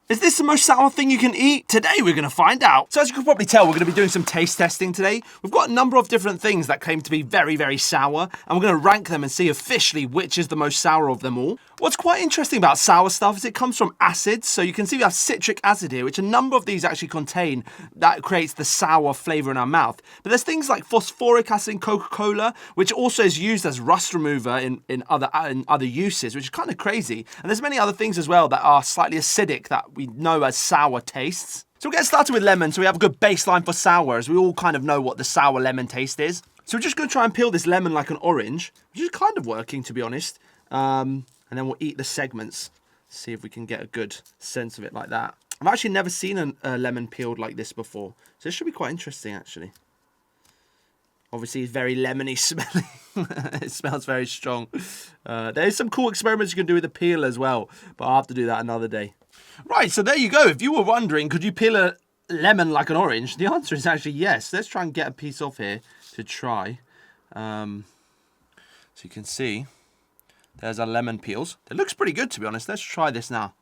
Is this the most sour thing you can eat? Today we're going to find out. So as you can probably tell, we're going to be doing some taste testing today. We've got a number of different things that claim to be very, very sour, and we're going to rank them and see officially which is the most sour of them all. What's quite interesting about sour stuff is it comes from acids. So you can see we have citric acid here, which a number of these actually contain that creates the sour flavour in our mouth. But there's things like phosphoric acid in Coca-Cola, which also is used as rust remover in other uses, which is kind of crazy. And there's many other things as well that are slightly acidic that we know as sour tastes. So we'll get started with lemon, so we have a good baseline for sour, as we all kind of know what the sour lemon taste is. So we're just going to try and peel this lemon like an orange, which is kind of working, to be honest. And then we'll eat the segments, see if we can get a good sense of it like that. I've actually never seen a lemon peeled like this before, so this should be quite interesting, actually. Obviously, it's very lemony smelling. It smells very strong. There's some cool experiments you can do with the peel as well, but I'll have to do that another day. Right, so there you go. If you were wondering, could you peel a lemon like an orange? The answer is actually yes. Let's try and get a piece off here to try. So you can see, there's our lemon peels. It looks pretty good, to be honest. Let's try this now.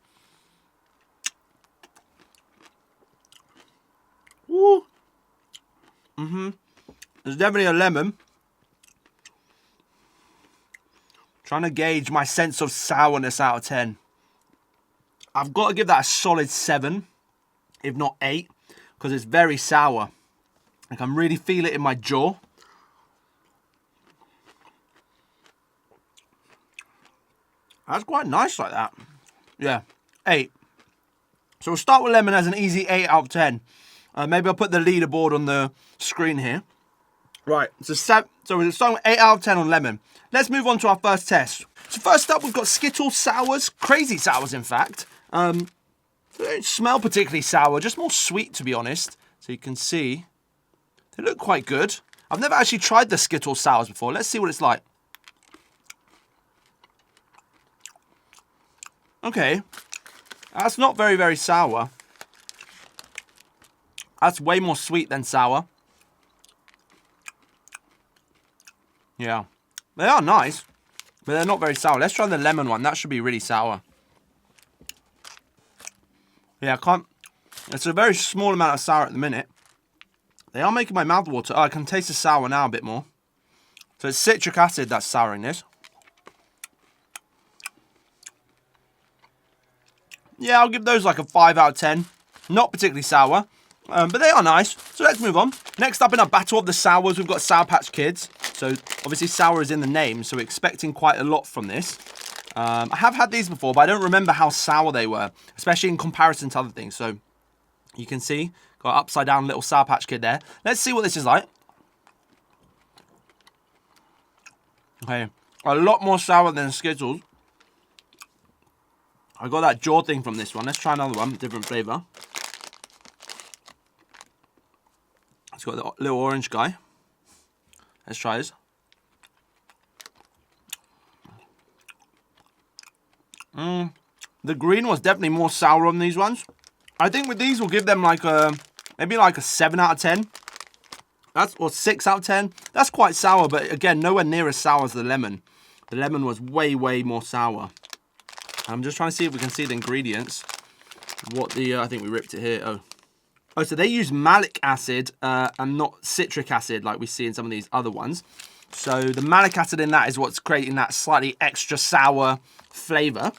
Woo! There's definitely a lemon. Trying to gauge my sense of sourness out of 10. I've got to give that a solid 7, if not 8, because it's very sour. I can really feel it in my jaw. That's quite nice like that. Yeah, 8. So we'll start with lemon as an easy 8 out of 10. Maybe I'll put the leaderboard on the screen here. Right, so we're starting with 8 out of 10 on lemon. Let's move on to our first test. So first up, we've got Skittles sours. Crazy sours, in fact. They don't smell particularly sour, just more sweet, to be honest. So you can see, they look quite good. I've never actually tried the Skittles sours before. Let's see what it's like. Okay, that's not very, very sour. That's way more sweet than sour. Yeah, they are nice, but they're not very sour. Let's try the lemon one. That should be really sour. Yeah, it's a very small amount of sour at the minute. They are making my mouth water. Oh, I can taste the sour now a bit more. So it's citric acid that's souring this. Yeah, I'll give those like a 5 out of 10. Not particularly sour, but they are nice. So let's move on. Next up in our battle of the sours, we've got Sour Patch Kids. So obviously sour is in the name, so we're expecting quite a lot from this. I have had these before, but I don't remember how sour they were, especially in comparison to other things. So you can see, got an upside down little Sour Patch Kid there. Let's see what this is like. Okay, a lot more sour than Skittles. I got that jaw thing from this one. Let's try another one, different flavour. It's got the little orange guy. Let's try this. The green was definitely more sour on these ones. I think with these we'll give them like maybe like a 7 out of 10. Or 6 out of 10. That's quite sour, but again, nowhere near as sour as the lemon. The lemon was way, way more sour. I'm just trying to see if we can see the ingredients. What the, I think we ripped it here. Oh, so they use malic acid and not citric acid like we see in some of these other ones. So the malic acid in that is what's creating that slightly extra sour flavour.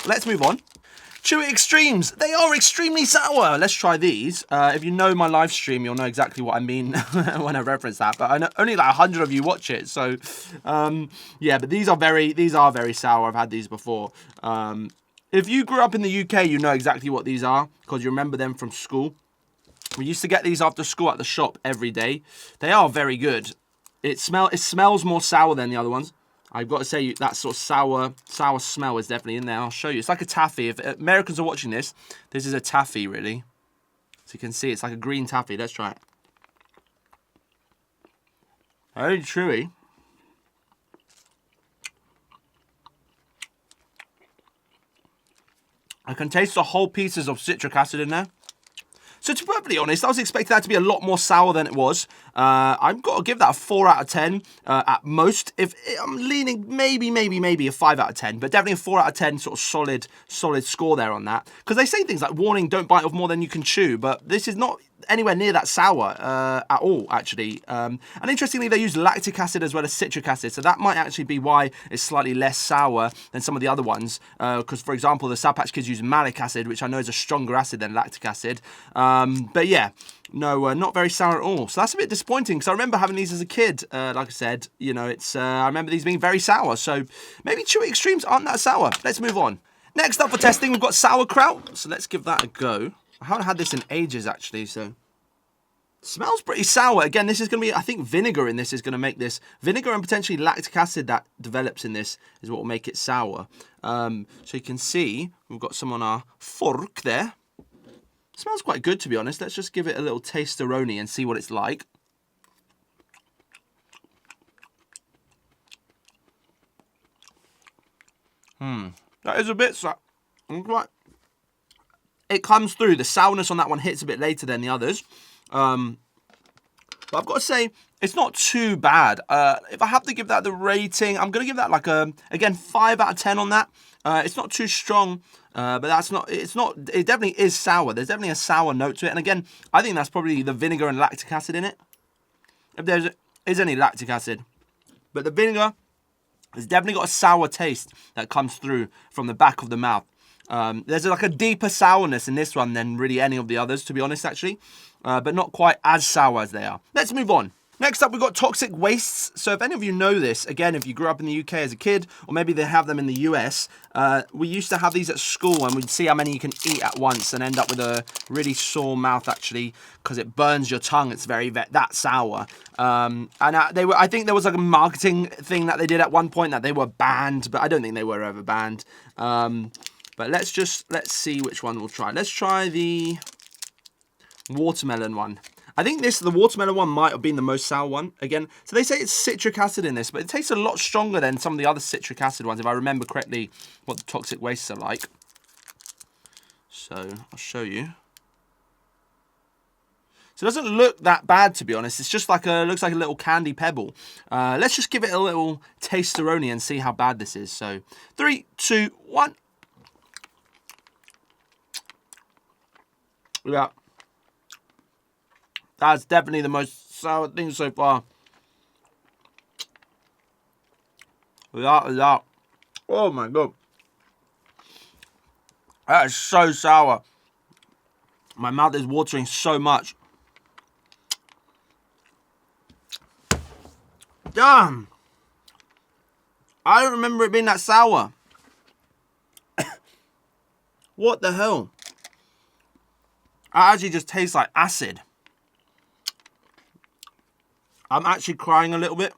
Let's move on. Chewy Extremes. They are extremely sour. Let's try these. If you know my live stream, you'll know exactly what I mean when I reference that. But I know only like 100 of you watch it. So, yeah, but these are very sour. I've had these before. If you grew up in the UK, you know exactly what these are because you remember them from school. We used to get these after school at the shop every day. They are very good. It smells more sour than the other ones. I've got to say that sort of sour smell is definitely in there. I'll show you. It's like a taffy. If Americans are watching this, this is a taffy, really. So you can see it's like a green taffy. Let's try it. Very chewy. I can taste the whole pieces of citric acid in there. So to be perfectly honest, I was expecting that to be a lot more sour than it was. I've got to give that a 4 out of 10 at most. If I'm leaning maybe a 5 out of 10, but definitely a 4 out of 10 sort of solid score there on that. Because they say things like, warning, don't bite off more than you can chew, but this is not anywhere near that sour at all, actually. And interestingly, they use lactic acid as well as citric acid, so that might actually be why it's slightly less sour than some of the other ones. Because, for example, the Sour Patch Kids use malic acid, which I know is a stronger acid than lactic acid. But yeah, no, not very sour at all. So that's a bit disappointing, because I remember having these as a kid. Like I said, you know, I remember these being very sour, so maybe Chewy Extremes aren't that sour. Let's move on. Next up for testing, we've got sauerkraut, so let's give that a go. I haven't had this in ages, actually, so... Smells pretty sour. Again, this is going to be, I think vinegar in this is going to make this. Vinegar and potentially lactic acid that develops in this is what will make it sour. So you can see, we've got some on our fork there. Smells quite good, to be honest. Let's just give it a little taste-a-roni and see what it's like. That is a bit sour. It comes through. The sourness on that one hits a bit later than the others. But I've got to say, it's not too bad. If I have to give that the rating, I'm going to give that like again, 5 out of 10 on that. It's not too strong, but it definitely is sour. There's definitely a sour note to it. And again, I think that's probably the vinegar and lactic acid in it. If there is any lactic acid. But the vinegar has definitely got a sour taste that comes through from the back of the mouth. There's like a deeper sourness in this one than really any of the others, to be honest, actually. But not quite as sour as they are. Let's move on. Next up, we've got toxic wastes. So if any of you know this, again, if you grew up in the UK as a kid, or maybe they have them in the US, we used to have these at school, and we'd see how many you can eat at once and end up with a really sore mouth, actually, because it burns your tongue. It's that sour. And I think there was like a marketing thing that they did at one point that they were banned, but I don't think they were ever banned. But let's see which one we'll try. Let's try the watermelon one. I think the watermelon one might have been the most sour one. Again, so they say it's citric acid in this, but it tastes a lot stronger than some of the other citric acid ones, if I remember correctly what the toxic wastes are like. So, I'll show you. So it doesn't look that bad, to be honest. It's just looks like a little candy pebble. Let's just give it a little taste-a-roni and see how bad this is. So, 3, 2, 1. Yeah. That's definitely the most sour thing so far. Without a doubt. Oh my god. That is so sour. My mouth is watering so much. Damn. I don't remember it being that sour. What the hell? It actually just tastes like acid. I'm actually crying a little bit.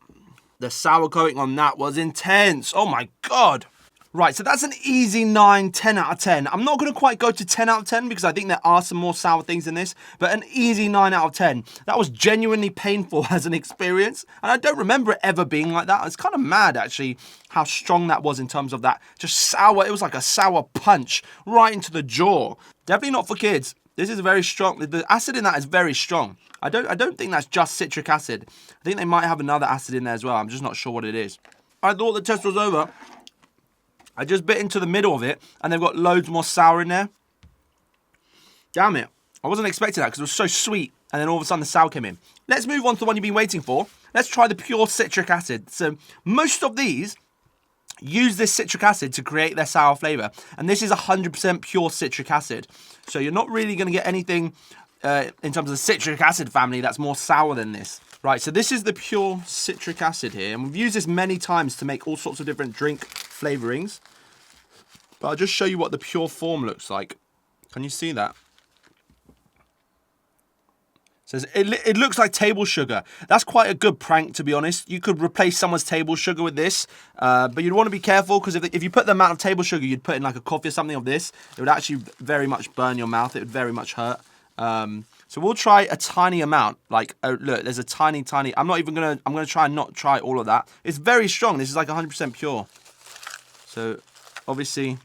The sour coating on that was intense. Oh my god. Right, so that's an easy 9, 10 out of 10. I'm not going to quite go to 10 out of 10 because I think there are some more sour things in this, but an easy 9 out of 10. That was genuinely painful as an experience, and I don't remember it ever being like that. It's kind of mad, actually, how strong that was in terms of that. Just sour. It was like a sour punch right into the jaw. Definitely not for kids. This is very strong. The acid in that is very strong. I don't think that's just citric acid. I think they might have another acid in there as well. I'm just not sure what it is. I thought the test was over. I just bit into the middle of it, and they've got loads more sour in there. Damn it. I wasn't expecting that because it was so sweet, and then all of a sudden the sour came in. Let's move on to the one you've been waiting for. Let's try the pure citric acid. So most of these use this citric acid to create their sour flavour, and this is 100% pure citric acid. So you're not really going to get anything in terms of the citric acid family that's more sour than this. Right, so this is the pure citric acid here, and we've used this many times to make all sorts of different drink flavourings. But I'll just show you what the pure form looks like. Can you see that? It says it looks like table sugar. That's quite a good prank, to be honest. You could replace someone's table sugar with this, but you'd want to be careful because if you put the amount of table sugar you'd put in like a coffee or something of this, it would actually very much burn your mouth. It would very much hurt. So we'll try a tiny amount. Like, oh, look, there's a tiny. I'm gonna try and not try all of that. It's very strong. This is like 100% pure. So, obviously,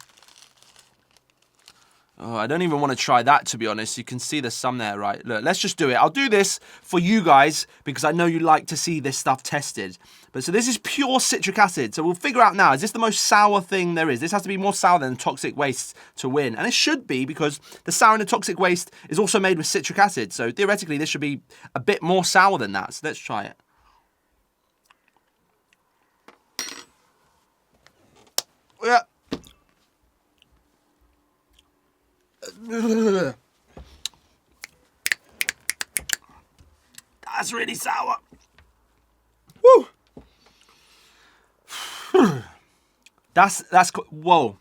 Oh, I don't even want to try that, to be honest. You can see there's some there, right? Look, let's just do it. I'll do this for you guys because I know you like to see this stuff tested. But so this is pure citric acid. So we'll figure out now, is this the most sour thing there is? This has to be more sour than toxic waste to win. And it should be because the sour in the toxic waste is also made with citric acid. So theoretically, this should be a bit more sour than that. So let's try it. Yeah. That's really sour. Woo. Whoa.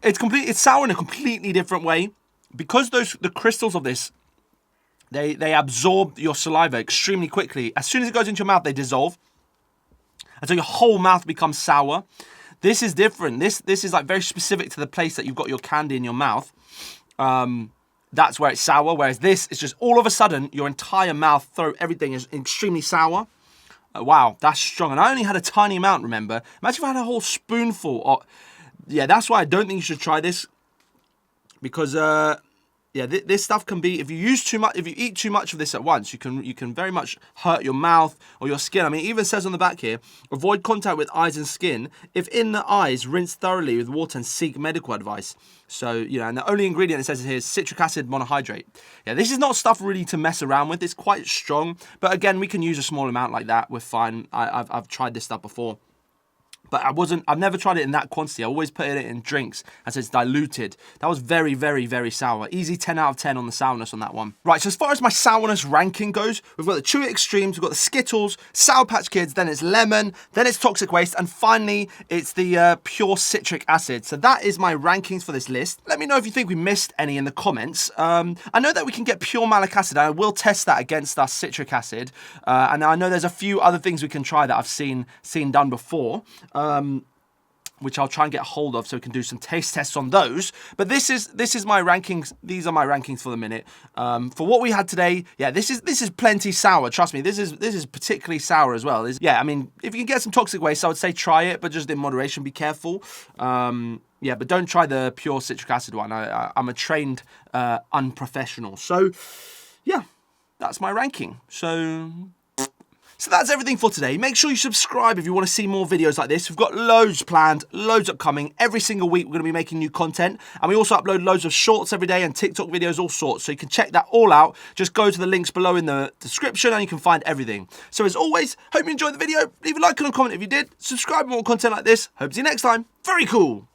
It's sour in a completely different way because the crystals of this they absorb your saliva extremely quickly. As soon as it goes into your mouth, they dissolve, and so your whole mouth becomes sour. This is different. This is like very specific to the place that you've got your candy in your mouth. That's where it's sour. Whereas this is just all of a sudden your entire mouth, throat, everything is extremely sour. Wow, that's strong. And I only had a tiny amount. Remember, imagine if I had a whole spoonful. Yeah, that's why I don't think you should try this because yeah, this stuff can be, if you eat too much of this at once, you can very much hurt your mouth or your skin. I mean, it even says on the back here, avoid contact with eyes and skin. If in the eyes, rinse thoroughly with water and seek medical advice. So, you know, and the only ingredient it says here is citric acid monohydrate. Yeah, this is not stuff really to mess around with. It's quite strong, but again, we can use a small amount like that. We're fine. I've tried this stuff before. But I've never tried it in that quantity. I always put it in drinks as it's diluted. That was very, very, very sour. Easy 10 out of 10 on the sourness on that one. Right, so as far as my sourness ranking goes, we've got the Chewy Extremes, we've got the Skittles, Sour Patch Kids, then it's lemon, then it's toxic waste, and finally, it's the pure citric acid. So that is my rankings for this list. Let me know if you think we missed any in the comments. I know that we can get pure malic acid, and I will test that against our citric acid. And I know there's a few other things we can try that I've seen done before. Which I'll try and get a hold of so we can do some taste tests on those. But this is my rankings. These are my rankings for the minute. For what we had today, yeah, this is plenty sour. Trust me, this is particularly sour as well. Yeah, I mean, if you can get some toxic waste, I would say try it, but just in moderation, be careful. Yeah, but don't try the pure citric acid one. I'm a trained unprofessional. So, yeah, that's my ranking. So that's everything for today. Make sure you subscribe if you want to see more videos like this. We've got loads planned, loads upcoming. Every single week we're going to be making new content. And we also upload loads of shorts every day and TikTok videos, all sorts. So you can check that all out. Just go to the links below in the description and you can find everything. So as always, hope you enjoyed the video. Leave a like and a comment if you did. Subscribe for more content like this. Hope to see you next time. Very cool.